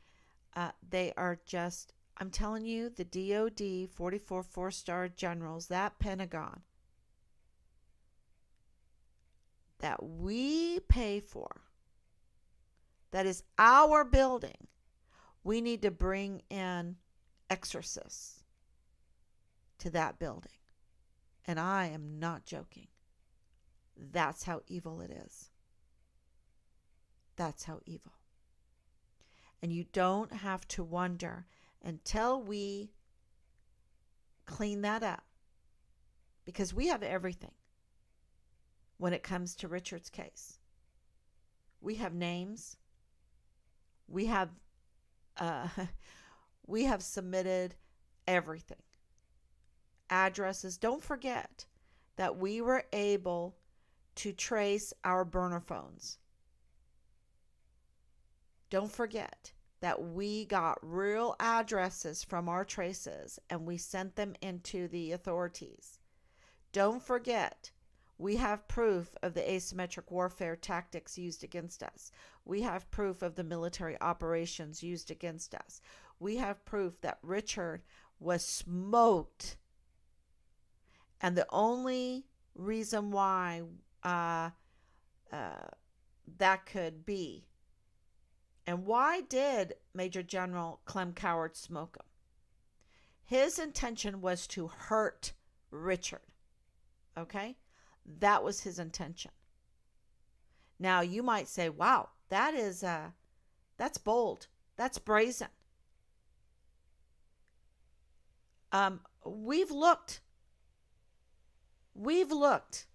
They are just, I'm telling you, the DOD, 44 four-star generals, that Pentagon that we pay for, that is our building, we need to bring in exorcists to that building. And I am not joking. That's how evil it is. That's how evil. And you don't have to wonder until we clean that up. Because we have everything when it comes to Richard's case. We have names. We have submitted everything. Addresses. Don't forget that we were able to trace our burner phones. Don't forget that we got real addresses from our traces and we sent them into the authorities. Don't forget, we have proof of the asymmetric warfare tactics used against us. We have proof of the military operations used against us. We have proof that Richard was smoked And the only reason why uh, that could be, and why did Major General Clem Coward smoke him? His intention was to hurt Richard. Okay? That was his intention. Now you might say, wow, that's bold. That's brazen. We've looked. We've looked.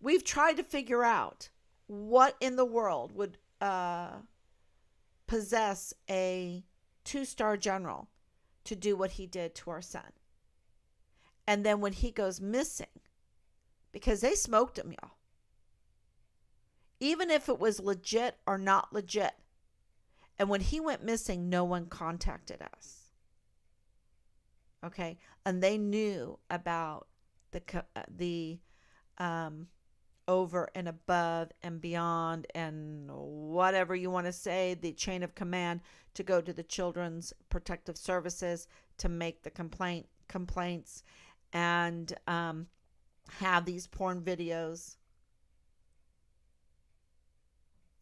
We've tried to figure out what in the world would possess a 2-star general to do what he did to our son. And then when he goes missing, because they smoked him, y'all. Even if it was legit or not legit. And when he went missing, no one contacted us. Okay? And they knew about the over and above and beyond and whatever you want to say, the chain of command to go to the Children's Protective Services to make the complaints and have these porn videos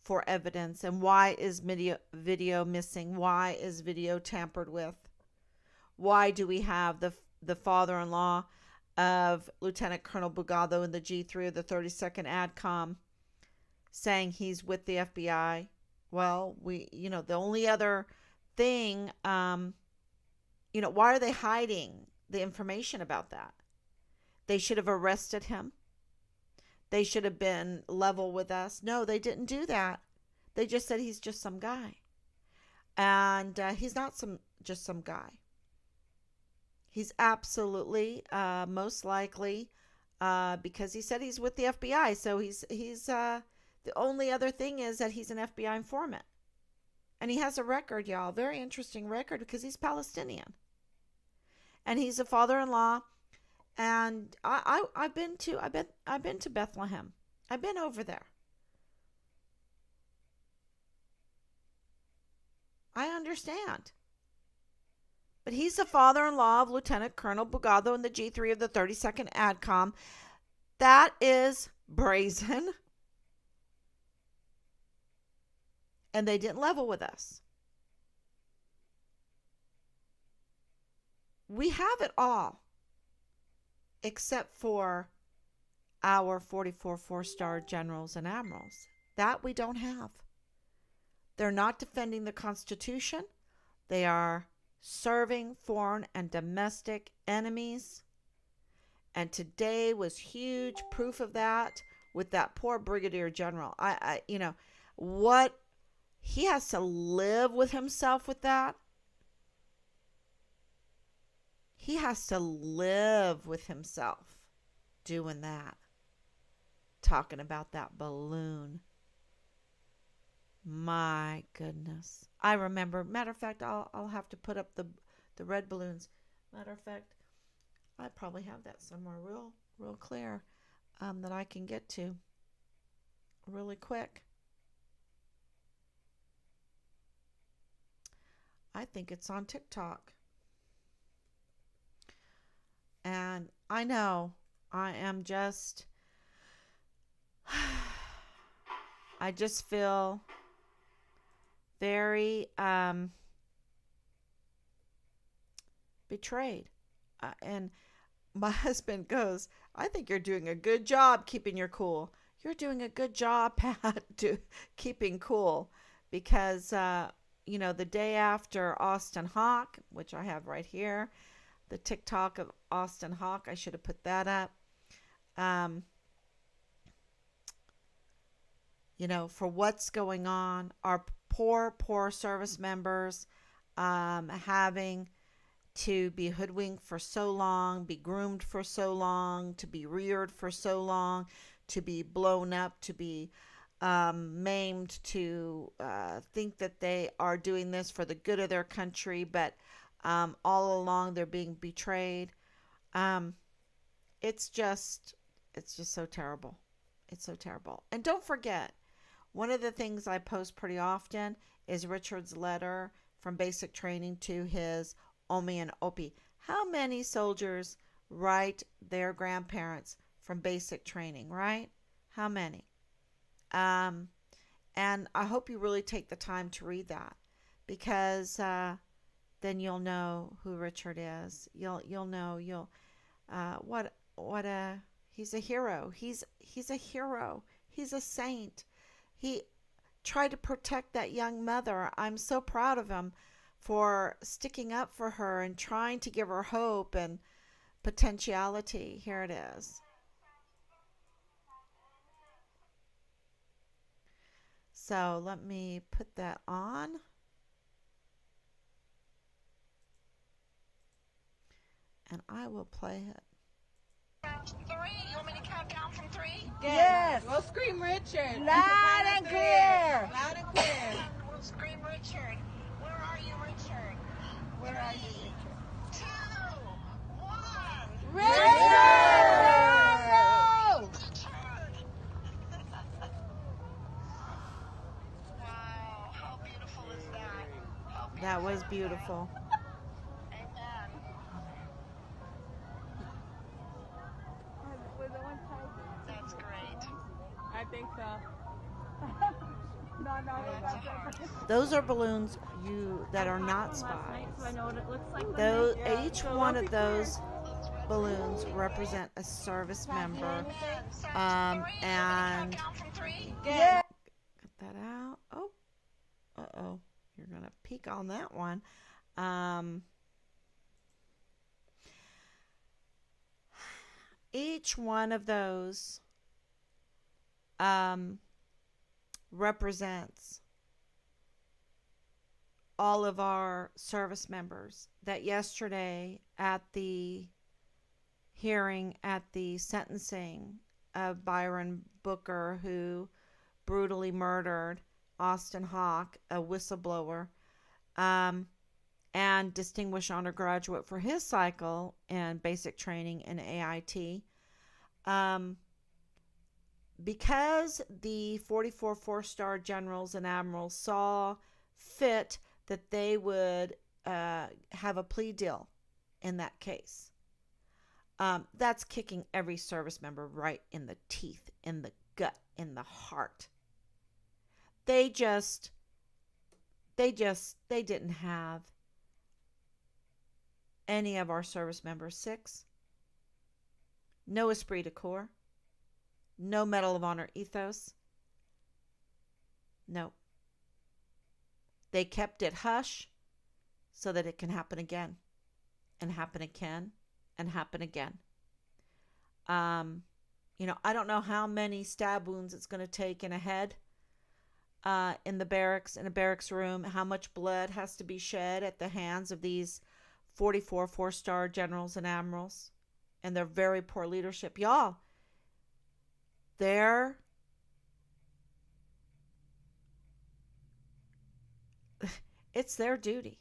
for evidence. And why is video missing? Why is video tampered with? Why do we have the father-in-law of Lieutenant Colonel Bugado in the G3 of the 32nd ADCOM saying he's with the FBI? Well, the only other thing, why are they hiding the information about that? They should have arrested him. They should have been level with us. No, they didn't do that. They just said he's just some guy. And he's not just some guy. He's absolutely, most likely, because he said he's with the FBI. So he's the only other thing is that he's an FBI informant. And he has a record, y'all, very interesting record, because he's Palestinian. And he's a father-in-law. And I've been to Bethlehem. I've been over there. I understand. But he's the father-in-law of Lieutenant Colonel Bugado in the G3 of the 32nd ADCOM. That is brazen. And they didn't level with us. We have it all. Except for our 44 4-star generals and admirals. That we don't have. They're not defending the Constitution. They are serving foreign and domestic enemies. And today was huge proof of that with that poor brigadier general. What he has to live with himself with that. He has to live with himself doing that. Talking about that balloon. My goodness. I remember. Matter of fact, I'll have to put up the red balloons. Matter of fact, I probably have that somewhere real clear that I can get to really quick. I think it's on TikTok. And I know I just feel very betrayed. And my husband goes, I think you're doing a good job keeping your cool. You're doing a good job, Pat, keeping cool. Because, the day after Austin Hawk, which I have right here, the TikTok of Austin Hawk, I should have put that up. For what's going on, our poor service members having to be hoodwinked for so long, be groomed for so long, to be reared for so long, to be blown up, to be maimed, to think that they are doing this for the good of their country, but all along they're being betrayed. It's just so terrible. It's so terrible. And don't forget, one of the things I post pretty often is Richard's letter from basic training to his Omi and Opie. How many soldiers write their grandparents from basic training, right? How many? Um, and I hope you really take the time to read that, because then you'll know who Richard is. You'll know what a he's a hero. He's a hero. He's a saint. He tried to protect that young mother. I'm so proud of him for sticking up for her and trying to give her hope and potentiality. Here it is. So let me put that on. And I will play it. 3. You want me to count down from 3? Yes. We'll scream Richard. Loud and clear. Loud and clear. We'll scream Richard. Where are you, Richard? Where are you, Richard? 2, 1. Richard! Wow, how beautiful is that? How beautiful That was is beautiful. Amen. That's great. I think so. Those are balloons that are not spies. So I know what it looks like. Those, each one of those balloons represent a service member. And And down from 3? Yeah. cut that out. Oh, uh-oh. You're going to peek on that one. Each one of those represents all of our service members that yesterday at the hearing, at the sentencing of Byron Booker, who brutally murdered Austin Hawk, a whistleblower, and distinguished undergraduate for his cycle in basic training in AIT. Because the 44 four-star generals and admirals saw fit that they would have a plea deal in that case. That's kicking every service member right in the teeth, in the gut, in the heart. They didn't have any of our service members 6. No esprit de corps. No Medal of Honor ethos. No. They kept it hush so that it can happen again and happen again and happen again. I don't know how many stab wounds it's going to take in a head, in the barracks, in a barracks room, how much blood has to be shed at the hands of these 44 four-star generals and admirals and their very poor leadership. Y'all, it's their duty.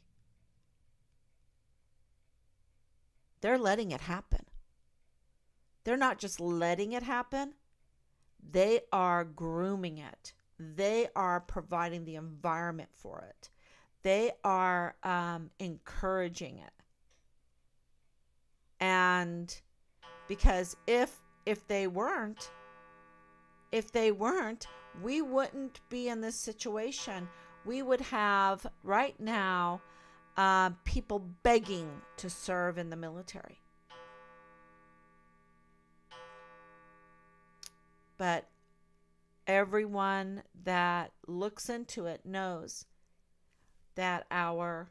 They're letting it happen. They're not just letting it happen. They are grooming it. They are providing the environment for it. They are encouraging it. And because if they weren't, we wouldn't be in this situation. We would have right now people begging to serve in the military. But everyone that looks into it knows that our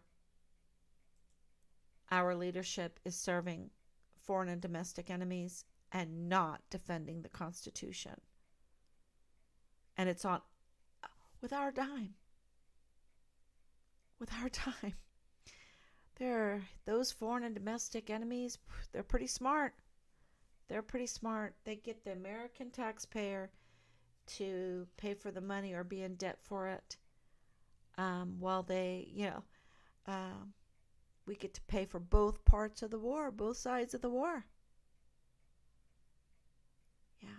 leadership is serving foreign and domestic enemies and not defending the Constitution. And it's on with our dime. With our dime. Those foreign and domestic enemies, they're pretty smart. They're pretty smart. They get the American taxpayer to pay for the money or be in debt for it, while they, we get to pay for both parts of the war, both sides of the war. Yeah.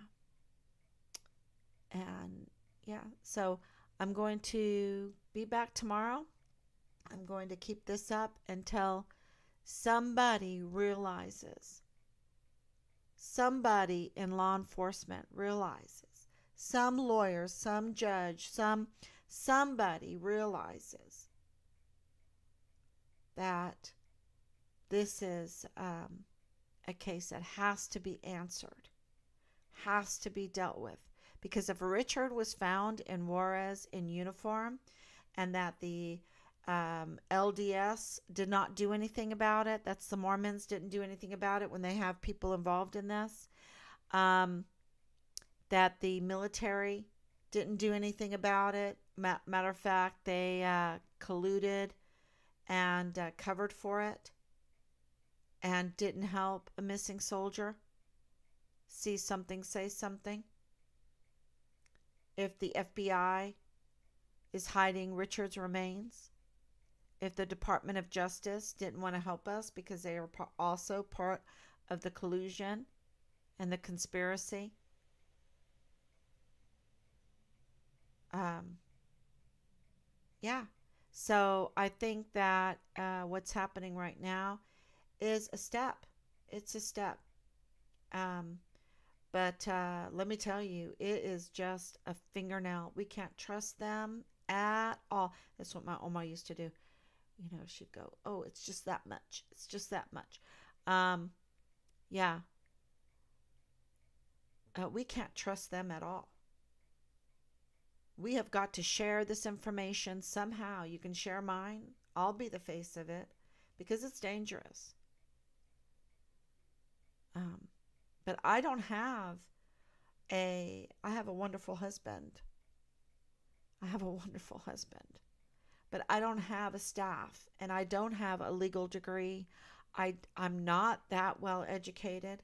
And yeah, so I'm going to be back tomorrow. I'm going to keep this up until somebody realizes, somebody in law enforcement realizes, some lawyer, some judge, somebody realizes that this is a case that has to be answered, has to be dealt with. Because if Richard was found in Juarez in uniform and that the LDS did not do anything about it, that's the Mormons didn't do anything about it when they have people involved in this, that the military didn't do anything about it. Matter of fact, they colluded and covered for it and didn't help a missing soldier see something, say something. If the FBI is hiding Richard's remains, if the Department of Justice didn't want to help us because they are also part of the collusion and the conspiracy, yeah. So I think that what's happening right now is a step. It's a step. But let me tell you, it is just a fingernail. We can't trust them at all. That's what my Oma used to do. You know, she'd go, "Oh, it's just that much. It's just that much." Yeah. We can't trust them at all. We have got to share this information somehow. You can share mine. I'll be the face of it because it's dangerous. But I don't have I have a wonderful husband. I have a wonderful husband. But I don't have a staff and I don't have a legal degree. I'm not that well educated.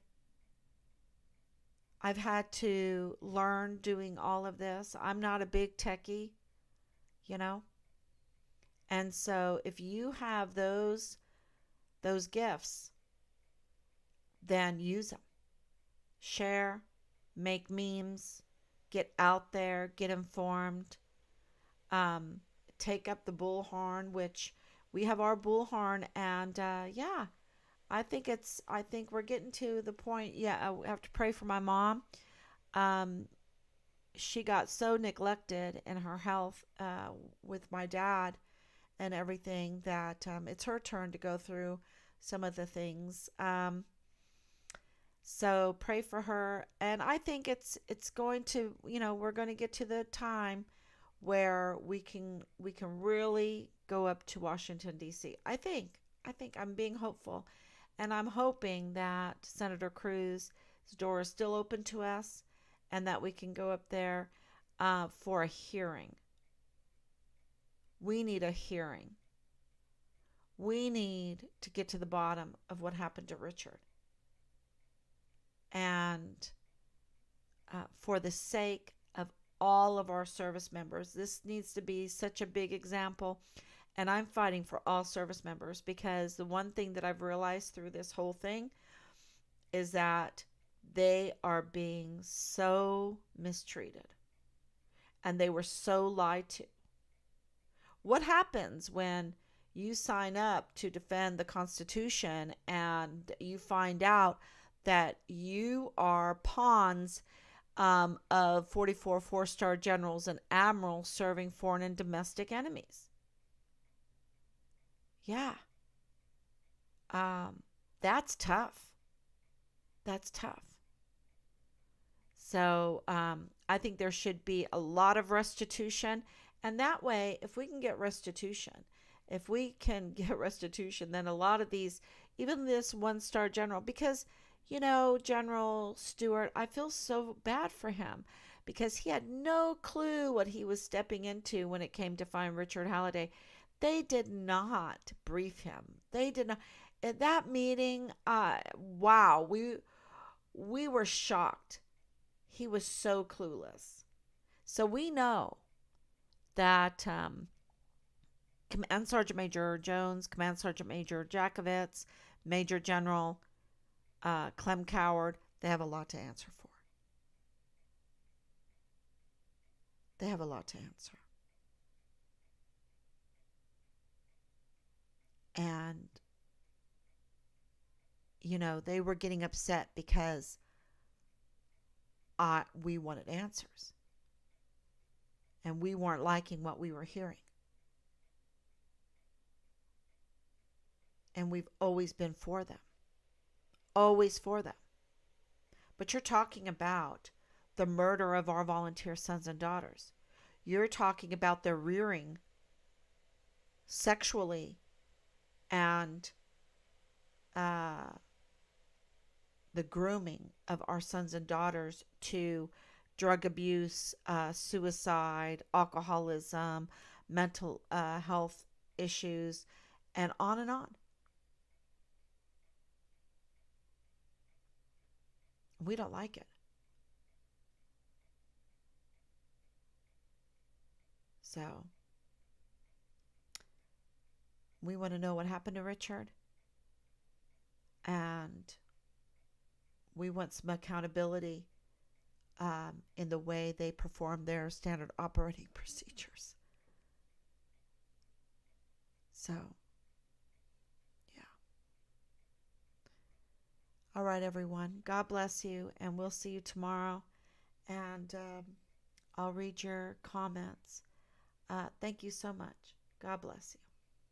I've had to learn doing all of this. I'm not a big techie, you know. And so if you have those gifts, then use them. Share, make memes, get out there, get informed. Take up the bullhorn, which we have our bullhorn, and yeah, I think we're getting to the point. Yeah, I have to pray for my mom. She got so neglected in her health with my dad and everything that it's her turn to go through some of the things. So pray for her, and I think it's going to, you know, we're going to get to the time where we can really go up to Washington D.C. I think I'm being hopeful, and I'm hoping that Senator Cruz's door is still open to us, and that we can go up there for a hearing. We need a hearing. We need to get to the bottom of what happened to Richard. And for the sake of all of our service members, this needs to be such a big example. And I'm fighting for all service members, because the one thing that I've realized through this whole thing is that they are being so mistreated and they were so lied to. What happens when you sign up to defend the Constitution and you find out that you are pawns of 44 four-star generals and admirals serving foreign and domestic enemies? Yeah. That's tough. That's tough. So I think there should be a lot of restitution. And that way, if we can get restitution, then a lot of these, even this one-star general, because, you know, General Stewart, I feel so bad for him because he had no clue what he was stepping into when it came to Find Richard Halliday. They did not brief him. They did not. At that meeting, wow, we were shocked. He was so clueless. So we know that Command Sergeant Major Jones, Command Sergeant Major Jackovitz, Major General Clem Coward, they have a lot to answer for. They have a lot to answer. And they were getting upset because we wanted answers. And we weren't liking what we were hearing. And we've always been for them. Always for them. But you're talking about the murder of our volunteer sons and daughters. You're talking about their rearing sexually and the grooming of our sons and daughters to drug abuse, suicide, alcoholism, mental health issues, and on and on. We don't like it. So, we want to know what happened to Richard. And we want some accountability in the way they perform their standard operating procedures. So, yeah. All right, everyone. God bless you, and we'll see you tomorrow. And I'll read your comments. Thank you so much. God bless you.